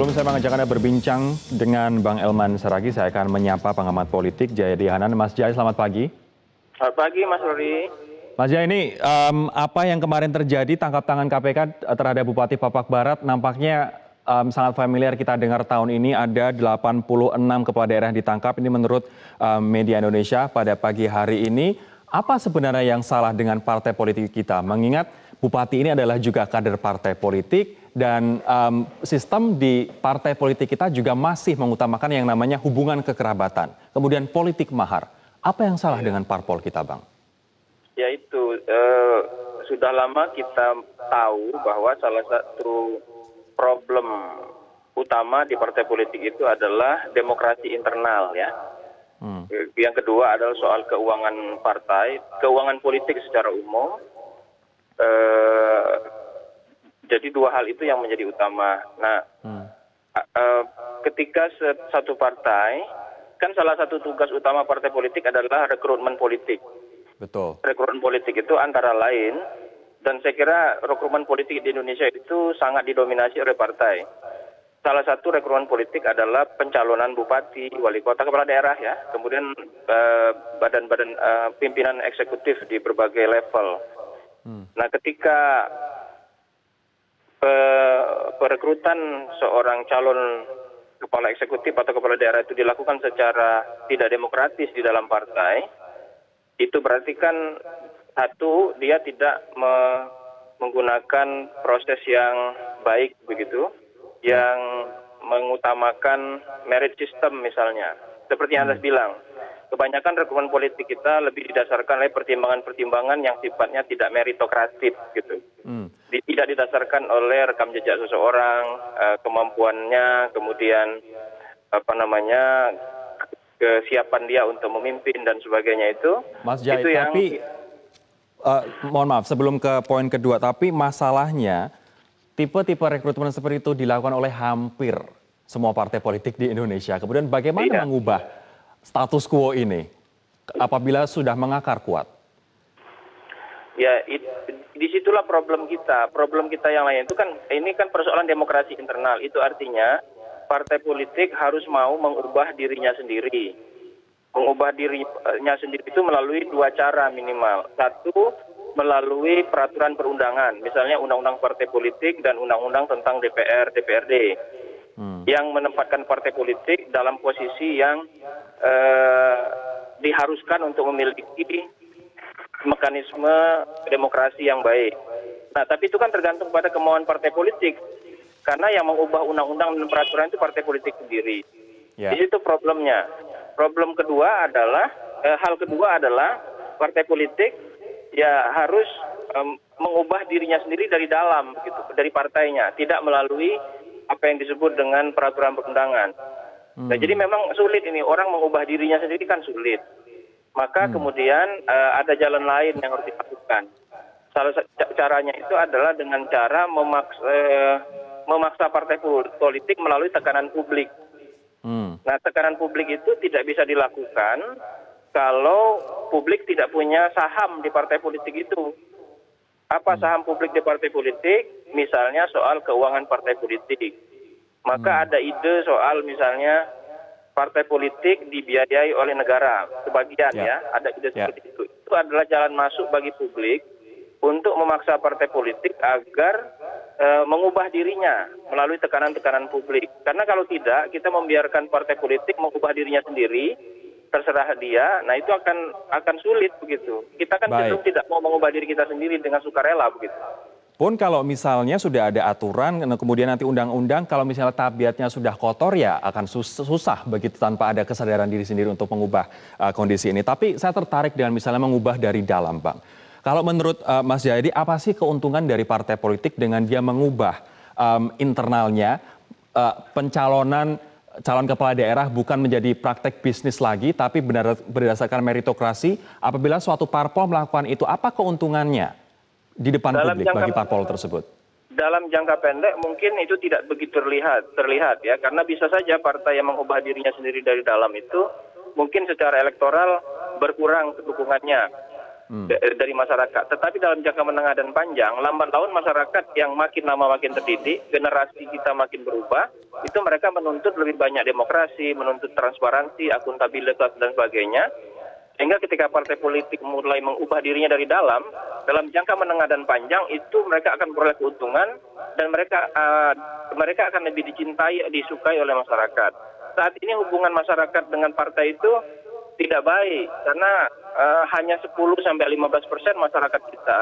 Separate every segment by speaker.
Speaker 1: Sebelum saya mengajak Anda berbincang dengan Bang Elman Saragih, saya akan menyapa pengamat politik Jayadi Hanan. Mas Jaya, selamat pagi.
Speaker 2: Selamat pagi, Mas Rory.
Speaker 1: Mas Jaya, ini apa yang kemarin terjadi tangkap tangan KPK terhadap Bupati Papak Barat nampaknya sangat familiar kita dengar tahun ini ada 86 kepala daerah yang ditangkap. Ini menurut media Indonesia pada pagi hari ini. Apa sebenarnya yang salah dengan partai politik kita? Mengingat Bupati ini adalah juga kader partai politik dan sistem di partai politik kita juga masih mengutamakan yang namanya hubungan kekerabatan. Kemudian politik mahar. Apa yang salah dengan parpol kita, Bang?
Speaker 2: Ya itu, sudah lama kita tahu bahwa salah satu problem utama di partai politik itu adalah demokrasi internal ya. Yang kedua adalah soal keuangan partai, keuangan politik secara umum. Jadi dua hal itu yang menjadi utama. Nah, ketika satu partai, kan salah satu tugas utama partai politik adalah rekrutmen politik.
Speaker 1: Betul.
Speaker 2: Rekrutmen politik itu antara lain, dan saya kira rekrutmen politik di Indonesia itu sangat didominasi oleh partai. Salah satu rekrutmen politik adalah pencalonan bupati, wali kota, kepala daerah ya, kemudian badan-badan pimpinan eksekutif di berbagai level. Nah, ketika perekrutan seorang calon kepala eksekutif atau kepala daerah itu dilakukan secara tidak demokratis di dalam partai, itu berarti kan satu, dia tidak menggunakan proses yang baik begitu, yang mengutamakan merit system misalnya. Seperti yang Anda bilang, kebanyakan rekrutmen politik kita lebih didasarkan oleh pertimbangan-pertimbangan yang sifatnya tidak meritokratif gitu. Tidak didasarkan oleh rekam jejak seseorang, kemampuannya, kemudian kesiapan dia untuk memimpin dan sebagainya itu.
Speaker 1: Mas Jai,
Speaker 2: itu
Speaker 1: tapi mohon maaf sebelum ke poin kedua, tapi masalahnya tipe-tipe rekrutmen seperti itu dilakukan oleh hampir semua partai politik di Indonesia. Kemudian bagaimana mengubah status quo ini apabila sudah mengakar kuat?
Speaker 2: Ya, disitulah problem kita. Problem kita yang lain itu kan, ini kan persoalan demokrasi internal. Itu artinya partai politik harus mau mengubah dirinya sendiri. Mengubah dirinya sendiri itu melalui dua cara minimal. Satu, melalui peraturan perundangan, misalnya undang-undang partai politik dan undang-undang tentang DPR, DPRD, yang menempatkan partai politik dalam posisi yang diharuskan untuk memiliki mekanisme demokrasi yang baik. Nah, tapi itu kan tergantung pada kemauan partai politik, karena yang mengubah undang-undang dan peraturan itu partai politik sendiri. Di situ problemnya. Problem kedua adalah, hal kedua adalah partai politik ya harus mengubah dirinya sendiri dari dalam, gitu, dari partainya, tidak melalui apa yang disebut dengan peraturan perundangan. Nah, jadi memang sulit ini, orang mengubah dirinya sendiri kan sulit. Maka kemudian ada jalan lain yang harus dilakukan. Salah caranya itu adalah dengan cara memaksa partai politik melalui tekanan publik. Nah, tekanan publik itu tidak bisa dilakukan kalau publik tidak punya saham di partai politik itu. Apa saham publik di partai politik? Misalnya soal keuangan partai politik. Maka ada ide soal misalnya partai politik dibiayai oleh negara, sebagian ya, ada ide seperti itu. Itu adalah jalan masuk bagi publik untuk memaksa partai politik agar mengubah dirinya melalui tekanan-tekanan publik. Karena kalau tidak, kita membiarkan partai politik mengubah dirinya sendiri, terserah dia, nah itu akan sulit begitu. Kita kan cenderung tidak mau mengubah diri kita sendiri dengan sukarela begitu.
Speaker 1: Pun kalau misalnya sudah ada aturan, kemudian nanti undang-undang, kalau misalnya tabiatnya sudah kotor ya akan susah begitu tanpa ada kesadaran diri sendiri untuk mengubah kondisi ini. Tapi saya tertarik dengan misalnya mengubah dari dalam, Bang. Kalau menurut Mas Jayadi, apa sih keuntungan dari partai politik dengan dia mengubah internalnya pencalonan calon kepala daerah bukan menjadi praktek bisnis lagi, tapi berdasarkan meritokrasi? Apabila suatu parpol melakukan itu, apa keuntungannya di depan publik bagi parpol tersebut?
Speaker 2: Dalam jangka pendek mungkin itu tidak begitu terlihat ya, karena bisa saja partai yang mengubah dirinya sendiri dari dalam itu mungkin secara elektoral berkurang dukungannya dari masyarakat. Tetapi dalam jangka menengah dan panjang, lambat laun masyarakat yang makin lama makin terdidik, generasi kita makin berubah, itu mereka menuntut lebih banyak demokrasi, menuntut transparansi, akuntabilitas dan sebagainya. Sehingga ketika partai politik mulai mengubah dirinya dari dalam jangka menengah dan panjang itu mereka akan beroleh keuntungan dan mereka akan lebih dicintai, disukai oleh masyarakat. Saat ini hubungan masyarakat dengan partai itu tidak baik karena hanya 10-15% masyarakat kita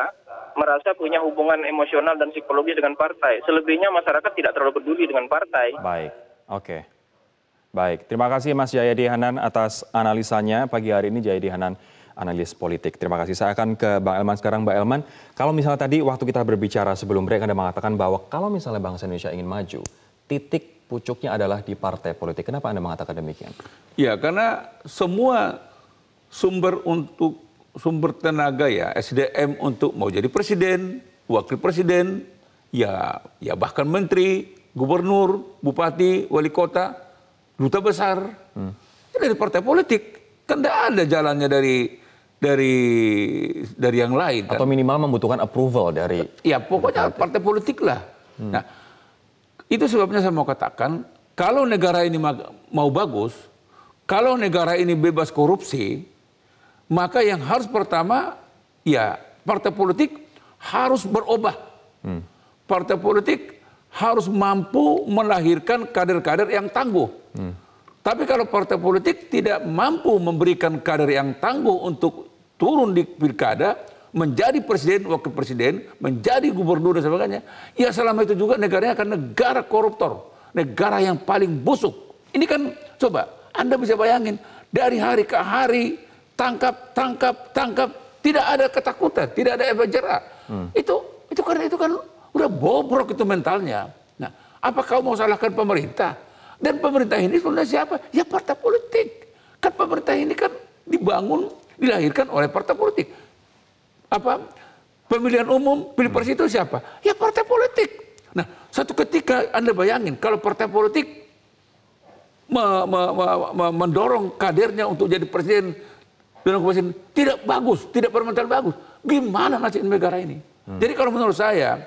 Speaker 2: merasa punya hubungan emosional dan psikologis dengan partai. Selebihnya masyarakat tidak terlalu peduli dengan partai.
Speaker 1: Baik, oke. Baik, terima kasih Mas Jayadi Hanan atas analisanya pagi hari ini. Jayadi Hanan, analis politik. Terima kasih. Saya akan ke Bang Elman sekarang. Bang Elman, kalau misalnya tadi waktu kita berbicara sebelum break Anda mengatakan bahwa kalau misalnya bangsa Indonesia ingin maju, titik pucuknya adalah di partai politik. Kenapa Anda mengatakan demikian?
Speaker 3: Ya, karena semua sumber tenaga ya, SDM untuk mau jadi presiden, wakil presiden, ya bahkan menteri, gubernur, bupati, wali kota, duta besar, dari partai politik. Kan tidak ada jalannya dari yang lain.
Speaker 1: Atau minimal membutuhkan approval dari...
Speaker 3: Ya pokoknya partai politik lah. Nah, itu sebabnya saya mau katakan, kalau negara ini mau bagus, kalau negara ini bebas korupsi, maka yang harus pertama, ya partai politik harus berubah. Partai politik harus mampu melahirkan kader-kader yang tangguh. Tapi kalau partai politik tidak mampu memberikan kader yang tangguh untuk turun di pilkada, menjadi presiden, wakil presiden, menjadi gubernur dan sebagainya, ya selama itu juga negaranya akan negara koruptor, negara yang paling busuk. Ini kan coba Anda bisa bayangin dari hari ke hari tangkap, tidak ada ketakutan, tidak ada efek jerak. Itu kan udah bobrok itu mentalnya. Nah, apa kau mau salahkan pemerintah? Dan pemerintah ini sebenarnya siapa? Ya partai politik. Kan pemerintah ini kan dilahirkan oleh partai politik. Apa pemilihan umum, pilpres itu siapa? Ya partai politik. Nah, satu ketika Anda bayangin kalau partai politik mendorong kadernya untuk jadi presiden dan presiden tidak bagus, tidak bermental bagus. Gimana nasib negara ini? Jadi kalau menurut saya,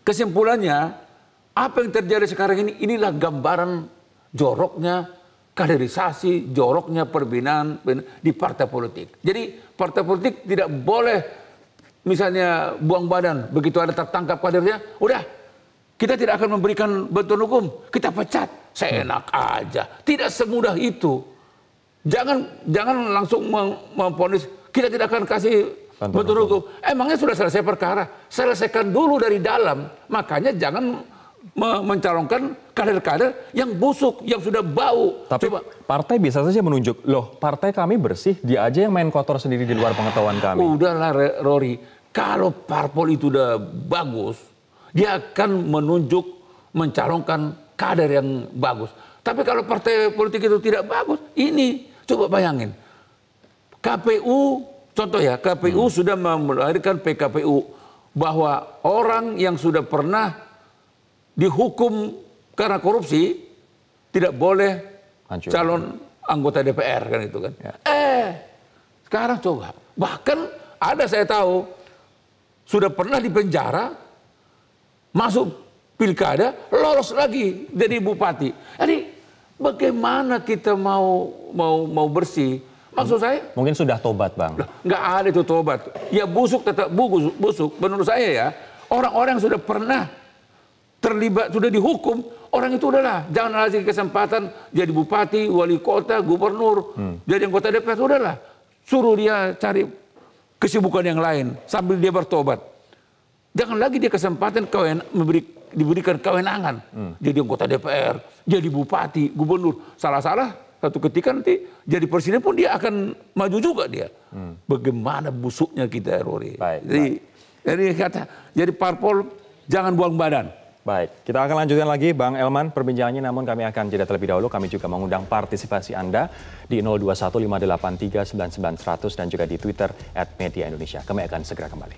Speaker 3: kesimpulannya apa yang terjadi sekarang ini, inilah gambaran joroknya kaderisasi, joroknya perbinaan di partai politik. Jadi partai politik tidak boleh misalnya buang badan, begitu ada tertangkap kadernya, udah kita tidak akan memberikan bantuan hukum, kita pecat, seenak aja. Tidak semudah itu. Jangan langsung memvonis kita tidak akan kasih bantuan hukum. Emangnya sudah selesai perkara? Selesaikan dulu dari dalam. Makanya jangan mencalonkan kader-kader yang busuk, yang sudah bau.
Speaker 1: Tapi partai bisa saja menunjuk, loh partai kami bersih, dia aja yang main kotor sendiri di luar pengetahuan kami.
Speaker 3: Udahlah Rory, kalau parpol itu udah bagus, dia akan menunjuk, mencalonkan kader yang bagus. Tapi kalau partai politik itu tidak bagus, ini coba bayangin. KPU, contoh ya, KPU sudah melahirkan PKPU, bahwa orang yang sudah pernah dihukum karena korupsi tidak boleh calon anggota DPR kan itu kan. Ya. Sekarang coba, bahkan ada saya tahu sudah pernah dipenjara, masuk pilkada, lolos lagi jadi bupati. Jadi bagaimana kita mau bersih? Maksud saya
Speaker 1: mungkin sudah tobat, Bang.
Speaker 3: Nggak ada itu tobat. Ya busuk tetap busuk. Menurut saya ya, orang-orang yang sudah pernah terlibat, sudah dihukum, orang itu udahlah, jangan lagi kesempatan jadi bupati, wali kota, gubernur, jadi anggota DPR, udahlah. Suruh dia cari kesibukan yang lain sambil dia bertobat. Jangan lagi dia kesempatan diberikan kewenangan. Jadi anggota DPR, jadi bupati, gubernur. Salah-salah, satu ketika nanti jadi presiden pun dia akan maju juga dia. Bagaimana busuknya kita, Rory. Jadi parpol jangan buang badan.
Speaker 1: Baik, kita akan lanjutkan lagi Bang Elman perbincangannya, namun kami akan jeda terlebih dahulu. Kami juga mengundang partisipasi Anda di 0215839900 dan juga di Twitter @mediaindonesia. Kami akan segera kembali.